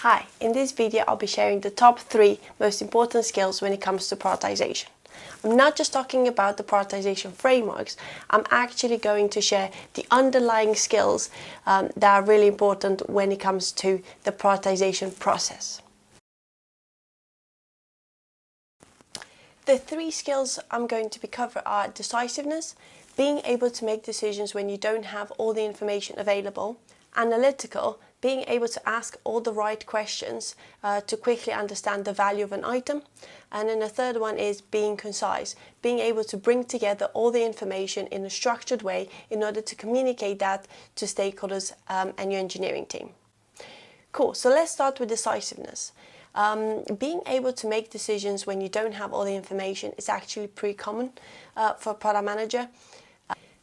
Hi, in this video I'll be sharing the top 3 most important skills when it comes to prioritization. I'm not just talking about the prioritization frameworks, I'm actually going to share the underlying skills that are really important when it comes to the prioritization process. The 3 skills I'm going to be covering are decisiveness, being able to make decisions when you don't have all the information available, analytical, being able to ask all the right questions to quickly understand the value of an item, and then the third one is being concise, being able to bring together all the information in a structured way in order to communicate that to stakeholders and your engineering team. Cool, so let's start with decisiveness. Being able to make decisions when you don't have all the information is actually pretty common for a product manager.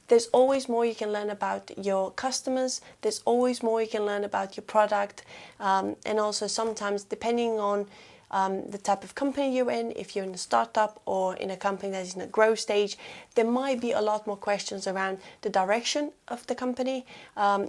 There's always more you can learn about your customers, there's always more you can learn about your product, and also sometimes depending on the type of company you're in, if you're in a startup or in a company that's in a growth stage, there might be a lot more questions around the direction of the company.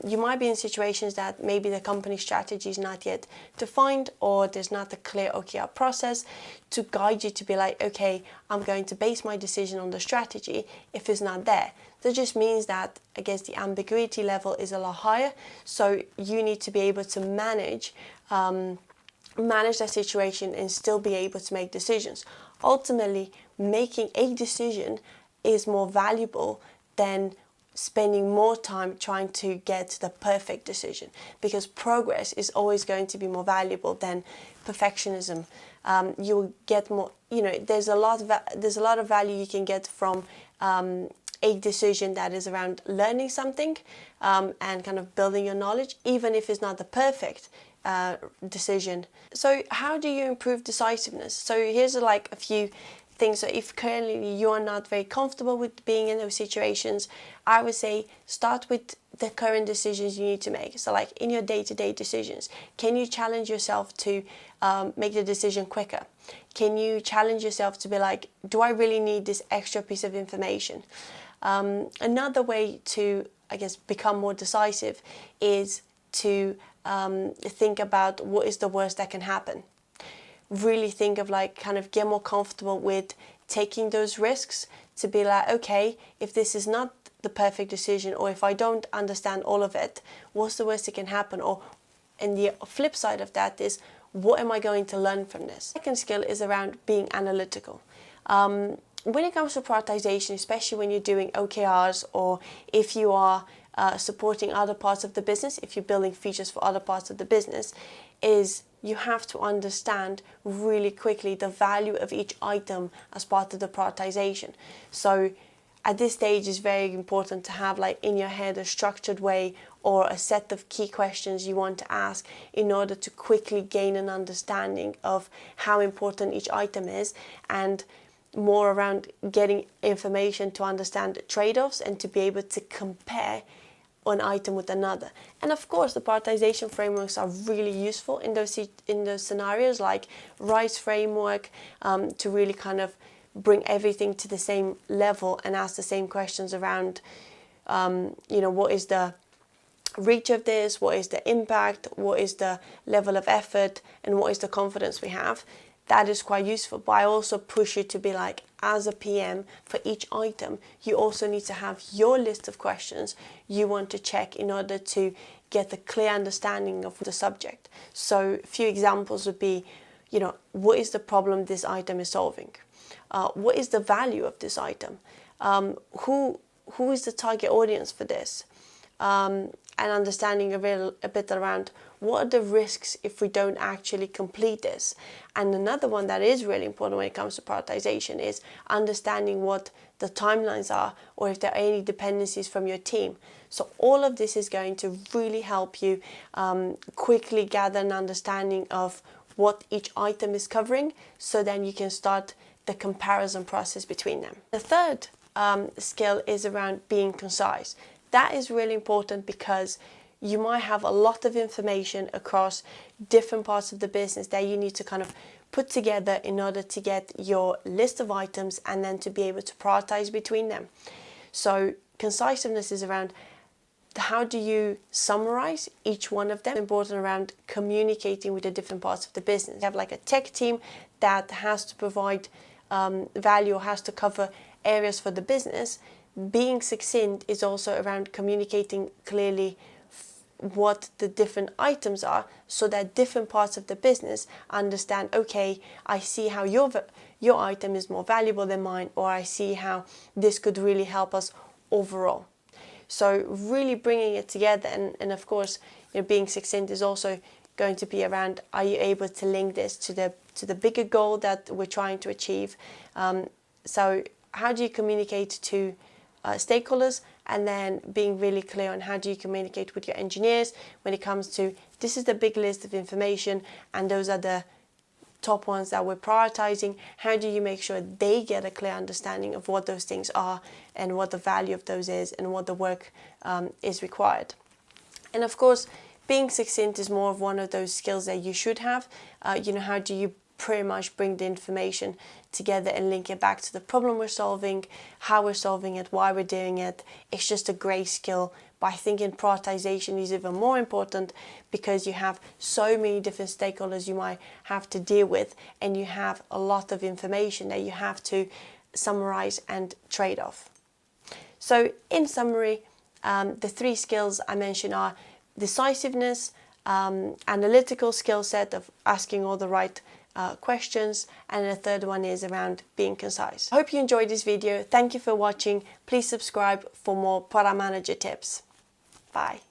You might be in situations that maybe the company strategy is not yet defined, or there's not a clear OKR process to guide you to be like, okay, I'm going to base my decision on the strategy if it's not there. That just means that, I guess, the ambiguity level is a lot higher, so you need to be able to manage that situation and still be able to make decisions. Ultimately, making a decision is more valuable than spending more time trying to get the perfect decision, because progress is always going to be more valuable than perfectionism. You'll get more, there's a lot of value you can get from a decision that is around learning something and kind of building your knowledge, even if it's not the perfect decision. So how do you improve decisiveness? So here's a few things. So if currently you are not very comfortable with being in those situations, I would say start with the current decisions you need to make. So like in your day-to-day decisions, can you challenge yourself to make the decision quicker? Can you challenge yourself to be like, do I really need this extra piece of information? Another way to, I guess, become more decisive is to think about what is the worst that can happen. Really think of kind of get more comfortable with taking those risks to be like, okay, if this is not the perfect decision, or if I don't understand all of it, what's the worst that can happen? And the flip side of that is, what am I going to learn from this? Second skill is around being analytical. When it comes to prioritization, especially when you're doing OKRs, or if you are supporting other parts of the business, if you're building features for other parts of the business, is you have to understand really quickly the value of each item as part of the prioritization. So at this stage, it's very important to have in your head a structured way or a set of key questions you want to ask in order to quickly gain an understanding of how important each item is, and more around getting information to understand the trade-offs and to be able to compare one item with another. And of course, the prioritization frameworks are really useful in those scenarios, like RISE framework, to really kind of bring everything to the same level and ask the same questions around, what is the reach of this, what is the impact, what is the level of effort, and what is the confidence we have. That is quite useful, but I also push you to be like, as a PM, for each item, you also need to have your list of questions you want to check in order to get a clear understanding of the subject. So a few examples would be, what is the problem this item is solving? What is the value of this item? Who is the target audience for this? And understanding a bit around what are the risks if we don't actually complete this. And another one that is really important when it comes to prioritization is understanding what the timelines are, or if there are any dependencies from your team. So all of this is going to really help you quickly gather an understanding of what each item is covering, so then you can start the comparison process between them. The third skill is around being concise. That is really important because you might have a lot of information across different parts of the business that you need to kind of put together in order to get your list of items and then to be able to prioritize between them. So concisiveness is around how do you summarize each one of them? It's important around communicating with the different parts of the business. You have like a tech team that has to provide value or has to cover areas for the business. Being succinct is also around communicating clearly what the different items are, so that different parts of the business understand, okay, I see how your item is more valuable than mine, or I see how this could really help us overall. So really bringing it together, and of course, being succinct is also going to be around, are you able to link this to the bigger goal that we're trying to achieve? So how do you communicate to stakeholders, and then being really clear on how do you communicate with your engineers when it comes to, this is the big list of information and those are the top ones that we're prioritizing. How do you make sure they get a clear understanding of what those things are and what the value of those is and what the work is required? And of course, being succinct is more of one of those skills that you should have. How do you pretty much bring the information together and link it back to the problem we're solving, how we're solving it, why we're doing it. It's just a great skill. But I think in prioritization is even more important, because you have so many different stakeholders you might have to deal with, and you have a lot of information that you have to summarize and trade off. So in summary, the three skills I mentioned are decisiveness, analytical skill set of asking all the right questions, and the third one is around being concise. I hope you enjoyed this video. Thank you for watching. Please subscribe for more product manager tips. Bye.